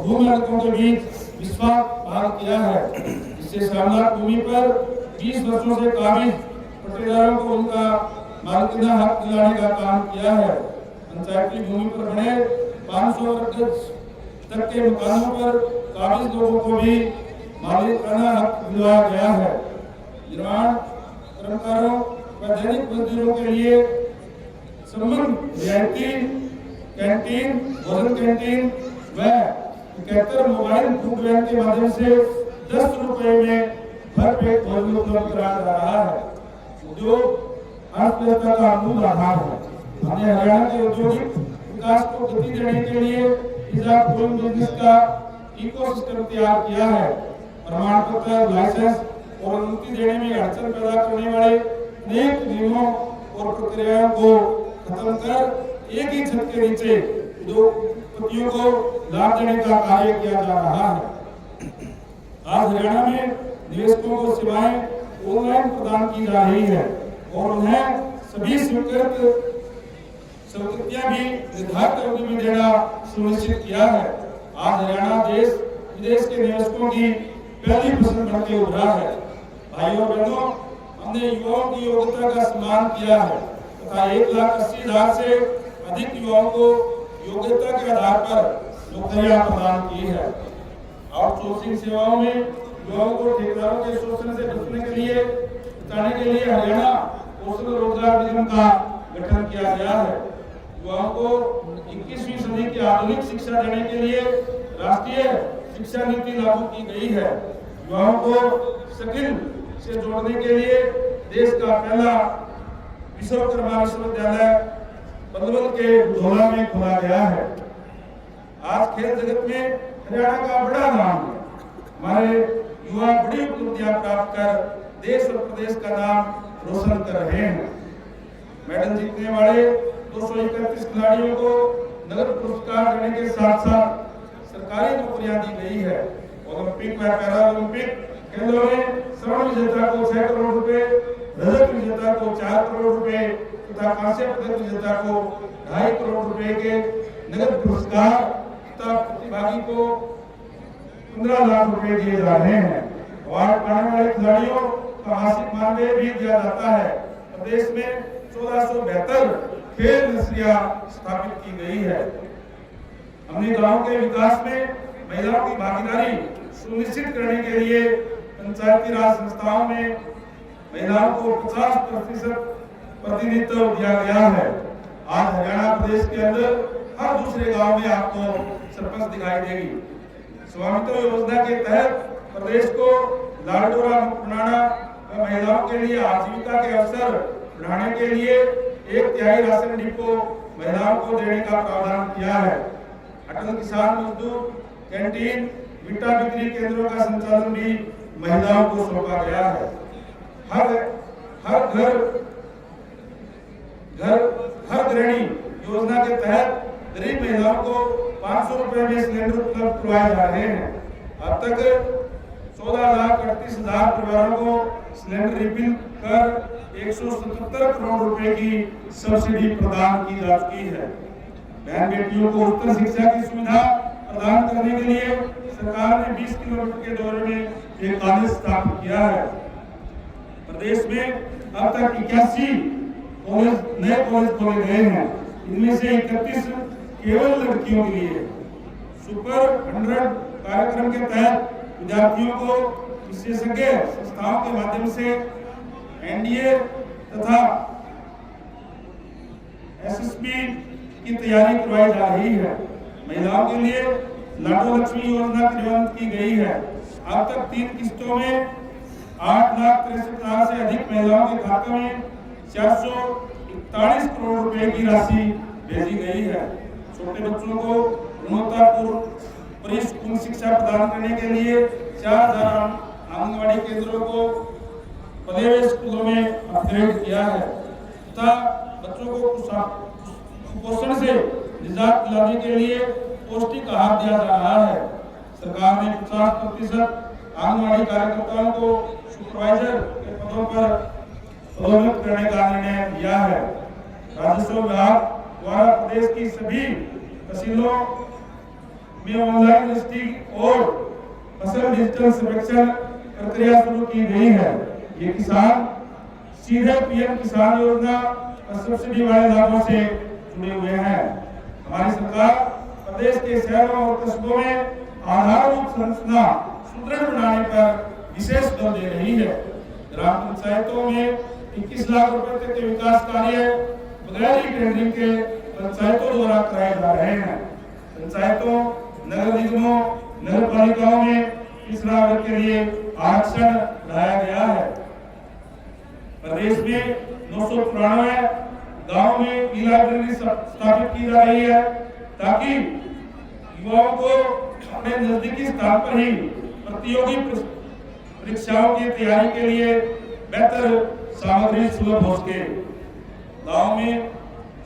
भूमिहीनों के बीच विश्वास बहाल किया है। इससे शामलाट भूमि पर 20 वर्षों से काबिज पट्टेदारों को उनका मालिकाना हक दिलाने का काम किया है। पंचायती भूमि पर बने 500 गज तक के मकानों पर काबिज लोगों को भी मालिकाना हक दिलवाया गया है। निर्माण कर्मकारों व दैनिक मजदूरों के लिए संबंध रियायती कैंटीन, भोजन कैंटीन व 71 मोबाइल फूड वैन के माध्यम से 10 रुपए में भर पेट भोजन उपलब्ध कराया जा रहा है। उद्योग अर्थव्यवस्था का मूल आधार है। हमने हरियाणा के औद्योगिक विकास को गति देने के लिए बिजनेस का इकोसिस्टम तैयार किया है। प्रमाण पत्र, लाइसेंस और अनुमति देने में अड़चन पैदा करने वाले अनेक नियमों और प्रक्रियाओं को खत्म कर एक ही छत के नीचे उद्योगपतियों को लाभ देने का कार्य किया जा रहा है। आज हरियाणा में निवेशकों को सेवाएं ऑनलाइन प्रदान की जा रही है और उन्हें सभी स्वीकृतियां भी निर्धारित अवधि में देना सुनिश्चित किया है। आज हरियाणा देश विदेश के निवेशकों की पहली पसंद बनकर उभरा है। भाइयों बहनों, हमने युवाओं की योग्यता का सम्मान किया है तथा 1,80,000 से अधिक युवाओं को योग्यता के आधार पर नौकरियां प्रदान की है। आउटसोर्सिंग सेवाओं में युवाओं को ठेकेदारों के शोषण से बचने के लिए हरियाणा कौशल रोजगार निगम का गठन किया गया है। युवाओं को 21वीं सदी की आधुनिक शिक्षा देने के लिए राष्ट्रीय शिक्षा नीति लागू की गई है। युवाओं को स्किल से जोड़ने के लिए देश का पहला विश्वकर्मा विश्वविद्यालय पलवल के धोला में खोला गया है। आज खेल जगत में हरियाणा का बड़ा नाम है। हमारे युवा बड़ी उपलब्धियां प्राप्त कर देश और प्रदेश का नाम रोशन कर रहे हैं। मेडल जीतने वाले 231 खिलाड़ियों को नगद पुरस्कार देने के साथ साथ सरकारी नौकरियां दी गई है। ओलंपिक व पैरा ओलंपिक खेलों में स्वर्ण विजेता को 6 करोड़ रुपए, रजत विजेता को 4 करोड़ रुपए तथा कांस्य पदक विजेता को 2.5 करोड़ रुपए के नगद पुरस्कार तथा प्रतिभागी को 15 लाख रुपए दिए जा रहे हैं। अवार्ड पाने वाले खिलाड़ियों का मासिक मानदेय भी दिया जाता है। प्रदेश में 1472 खेल नर्सरियां स्थापित की गई है। हमने गांव के विकास में महिलाओं की भागीदारी सुनिश्चित करने के लिए पंचायती राज संस्थाओं में महिलाओं को 50% प्रतिनिधित्व दिया गया है। आज हरियाणा प्रदेश के अंदर हर दूसरे गांव में आपको सरपंच दिखाई देगी। स्वामित्व योजना के तहत प्रदेश को लाडडोरा मुक्त बनाना व महिलाओं के लिए आजीविका के अवसर बढ़ाने के लिए 1/3 राशन डिपो महिलाओं को देने का प्रावधान किया है। अटल किसान मजदूर कैंटीन, विटा बिक्री केंद्रों का संचालन भी महिलाओं को सौंपा गया है। हर गृहिणी योजना के तहत गरीब महिलाओं को 500 रुपए में सिलेंडर उपलब्ध करवाए जा रहे हैं। अब तक 14,38,000 परिवारों को सिलेंडर रिफिल कर 177 करोड़ रुपए की सब्सिडी प्रदान की जा चुकी है। बहन बेटियों को उच्च शिक्षा की सुविधा प्रदान करने के लिए सरकार ने 20 किलोमीटर के दौरे में एक कॉलेज स्थापित किया है। प्रदेश में अब तक 81 नए कॉलेज खोले गए हैं। इनमें से 31 केवल लड़कियों के लिए। सुपर 100 कार्यक्रम के तहत विद्यार्थियों को विशेषज्ञ संस्थाओं के माध्यम से एनडीए तथा एसएसबी की तैयारी करवाई जा रही है। महिलाओं के लिए लाडो लक्ष्मी योजना क्रियान्वित की गई है। अब तक 3 किस्तों में 8,63,000 से अधिक महिलाओं के खाते में 441 करोड़ रुपए की राशि भेजी गई है। छोटे बच्चों को गुणवत्तापूर्ण स्कूल शिक्षा प्रदान करने के लिए 4,000 आंगनबाड़ी केंद्रों को पदेव स्कूलों में अपग्रेड किया है तथा बच्चों को कुपोषण से निजात दिलाने के लिए पौष्टिक आहार दिया जा रहा है। सरकार ने 50% आंगनबाड़ी कार्यकर्ताओं को सुपरवाइजर के पदों पर पदोन्नत करने का निर्णय लिया है। राजस्व विभाग द्वारा प्रदेश की सभी तहसीलों में ऑनलाइन रजिस्ट्री और फसल डिजिटल सर्वेक्षण प्रक्रिया शुरू की गई है। ये किसान सीधे पीएम किसान योजना और सब्सिडी वाले लाभों से जुड़े हुए हैं। हमारी सरकार प्रदेश के शहरों और कस्बों में आधारभूत संरचना सुदृढ़ बनाने पर विशेष बल दे रही है। ग्राम पंचायतों में 21 लाख रुपए तक के विकास कार्य बगैर ही टेंडरिंग के पंचायतों द्वारा कराए जा रहे हैं। पंचायतों, नगर निगमों, नगर पालिकाओं में पिछड़ा वर्ग के लिए आरक्षण लाया गया है। प्रदेश में 994 गाँव में ई लाइब्रेरी स्थापित की जा रही है ताकि युवाओं को अपने नजदीकी स्थान पर ही प्रतियोगी परीक्षाओं की तैयारी के लिए बेहतर सामग्री सुलभ हो सके। गाँव में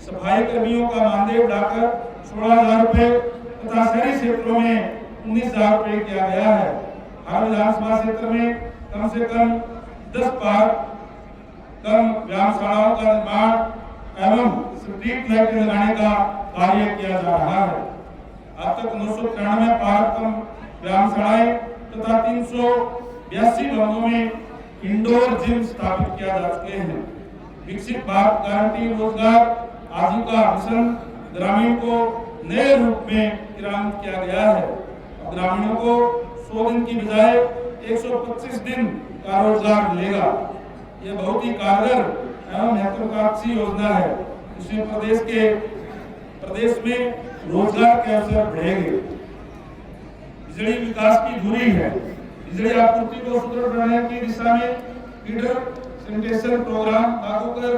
सफाई कर्मियों का मानदेय बढ़ाकर 16,000 रुपए तथा शहरी क्षेत्रों में 19,000 रुपए किया गया है। हर विधानसभा क्षेत्र में कम से कम 10 पार्क कम व्यायामशालाओं का निर्माण एवं स्ट्रीट लाइट लगाने का कार्य किया जा रहा है। अब तक 993 पार्क कम व्यायामशालाएं तथा 382 भवनों में इंडोर जिम स्थापित किया जा चुके हैं। विकसित भारत गारंटी रोजगार आजीविका मिशन ग्रामीण को नए रूप में क्रियान्वित किया गया है। अब ग्रामीणों को 100 दिन की बजाय 125 दिन का रोजगार मिलेगा। ये बहुत ही कारगर एवं महत्वाकांक्षी योजना है। इसमें प्रदेश में रोजगार के अवसर बढ़ेंगे। बिजली विकास की धुरी है। बिजली आपूर्ति को सुदृढ़ बनाने की दिशा में फीडर सैनिटेशन प्रोग्राम लागू कर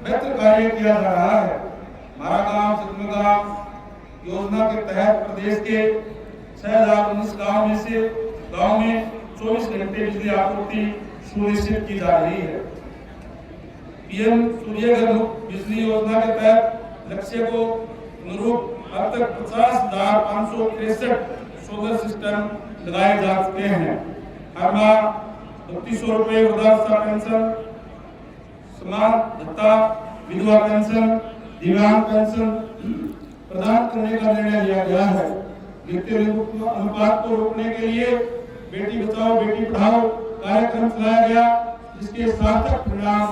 बेहतर कार्य किया जा रहा है। हमारा गांव जगमगांव योजना के तहत प्रदेश के 6019 गाँव में से गाँव में 24 घंटे बिजली आपूर्ति सुनिश्चित की जा रही है। पीएम सूर्यघर मुफ्त बिजली योजना के तहत लक्ष्य को अनुरूप अब तक 50,563 सोलर सिस्टम लगाए जा चुके हैं। हर माह 3200 रुपए वृद्धावस्था पेंशन, समान भत्ता, विधवा पेंशन, दिव्यांग पेंशन प्रदान करने का निर्णय लिया गया है। गिरते लिंग अनुपात को रोकने के लिए बेटी बचाओ बेटी पढ़ाओ कार्यक्रम चलाया गया, जिसके सार्थक परिणाम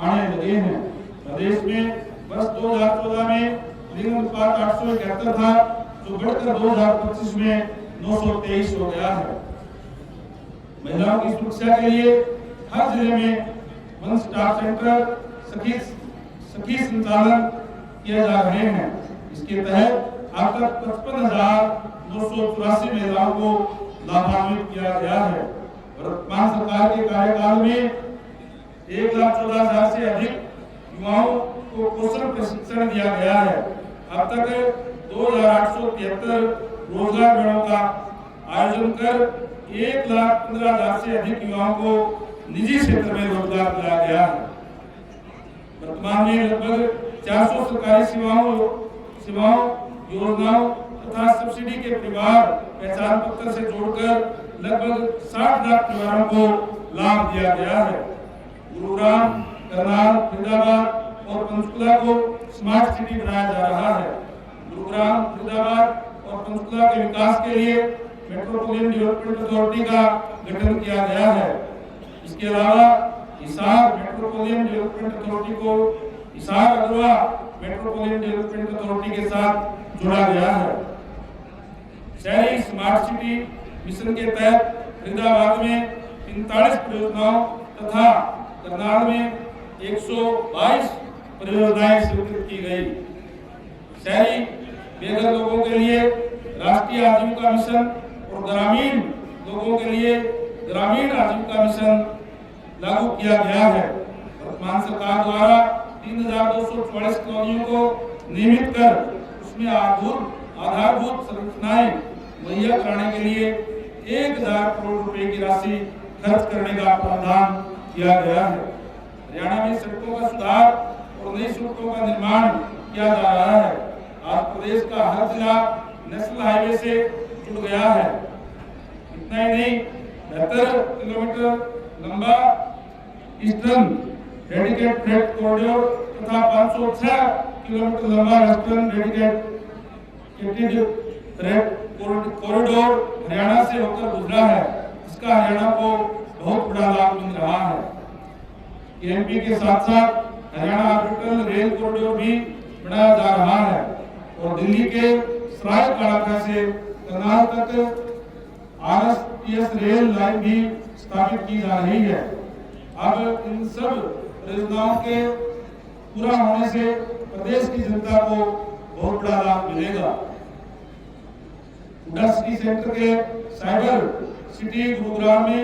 आने लगे हैं। प्रदेश में वर्ष 2014 में लिंग अनुपात 871 था, जो बढ़कर 2025 में 923 हो गया है। महिलाओं की सुरक्षा के लिए हर जिले में वन स्टॉप सेंटर सखी संचालन किए जा रहे हैं। इसके तहत अब तक 55,984 महिलाओं को लाभान्वित किया गया है। वर्तमान सरकार के कार्यकाल में 1,14,000 से अधिक युवाओं को कौशल प्रशिक्षण दिया गया है। अब तक 2,873 रोजगार मेलों का आयोजन कर 1,15,000 से अधिक युवाओं को निजी क्षेत्र में रोजगार दिलाया गया है। वर्तमान में लगभग 400 सरकारी सेवाओं योजनाओं तथा सब्सिडी के परिवार पहचान पत्र से जोड़कर लगभग 60 लाख परिवारों को लाभ दिया गया है। गुरुग्राम, करनाल, फरीदाबाद और पंचकुला को स्मार्ट सिटी बनाया जा रहा है। गुरुग्राम, फरीदाबाद और पंचकुला के विकास के लिए मेट्रोपोलिटन डेवलपमेंट अथॉरिटी का गठन किया गया है। इसके अलावा हिसार मेट्रोपोलिटन डेवलपमेंट अथॉरिटी को Hisar Agarwa metropolitan development authority के साथ जोड़ा गया है। शहरी स्मार्ट सिटी मिशन के तहत फरीदाबाद में 45 परियोजनाओं तथा करनाल में 122 परियोजनाएं स्वीकृत की गई। शहरी बेघर लोगों के लिए राष्ट्रीय आजीविका मिशन और ग्रामीण लोगों के लिए ग्रामीण आजीविका मिशन लागू किया गया है। वर्तमान सरकार द्वारा 3,244 कॉलोनियों को नियमित कर उसमें आधारभूत संरचनाएं मुहैया कराने के लिए 1,000 करोड़ रुपए की राशि खर्च करने का प्रावधान किया गया है। हरियाणा में सड़कों का सुधार और नई सड़कों का निर्माण किया जा रहा है। आज प्रदेश का हर जिला नेशनल हाईवे से जुड़ गया है। इतना ही नहीं, 72 किलोमीटर लंबा ईस्टर्न डेडिकेटेड फ्रेट कॉरिडोर तथा 506 किलोमीटर लंबा वेस्टर्न डेडिकेटेड कॉरिडोर हरियाणा से होकर गुजरा है, इसका हरियाणा को बहुत बड़ा लाभ मिल रहा है। एमपी के साथ साथ हरियाणा ऑर्बिटल रेल कॉरिडोर भी बनाया जा रहा है और दिल्ली के सराय कालाखा से करनाल तक आरएसटीएस रेल लाइन भी स्थापित की जा रही है। अब इन सब परियोजनाओं के पूरा होने से प्रदेश की जनता को बहुत बड़ा लाभ मिलेगा। हुडा सिटी सेंटर के साइबर सिटी गुरुग्राम में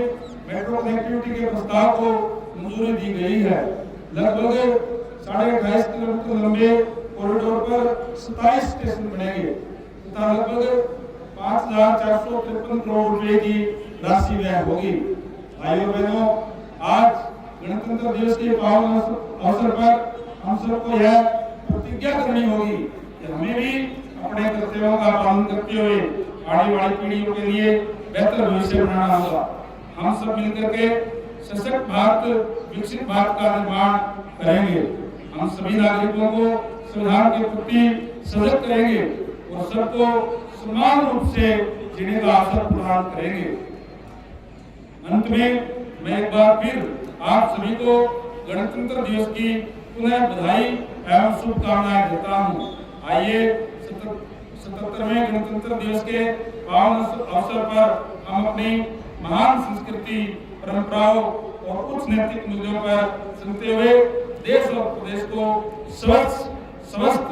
मेट्रो कनेक्टिविटी के प्रस्ताव को मंजूरी दी गई है। लगभग 28.5 किलोमीटर लंबे कॉरिडोर पर 27 स्टेशन बनेंगे तथा लगभग 5,453 करोड़ रुपए की राशि व्यय होगी। भाइयों बहनों, आज गणतंत्र दिवस के पावन अवसर पर हम सबको यह प्रतिज्ञा करनी होगी कि हमें भी अपने कर्तव्यों का पालन करते हुए आने वाली पीढ़ियों के लिए बेहतर भविष्य बनाना होगा। हम सब मिलकर के सशक्त भारत, विकसित भारत का निर्माण करेंगे। हम सभी नागरिकों को संविधान के प्रति सजग करेंगे और सबको समान रूप से जीने का अवसर प्रदान करेंगे। अंत में मैं एक बार फिर आप सभी को गणतंत्र दिवस की पुनः बधाई एवं शुभकामनाएं देता हूँ। आइए 77वें गणतंत्र दिवस के पावन अवसर पर हम अपनी महान संस्कृति, परंपराओं और उच्च नैतिक मूल्यों पर चलते हुए देश और प्रदेश को स्वच्छ, स्वस्थ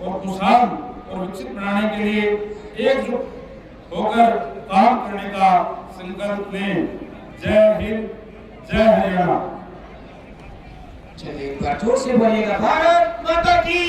और खुशहाल और विकसित बनाने के लिए एकजुट होकर काम करने का संकल्प लें। जय हिंद, जय हरियाणा। चलिए एक बार जोर से बोलिएगा, भारत माता की।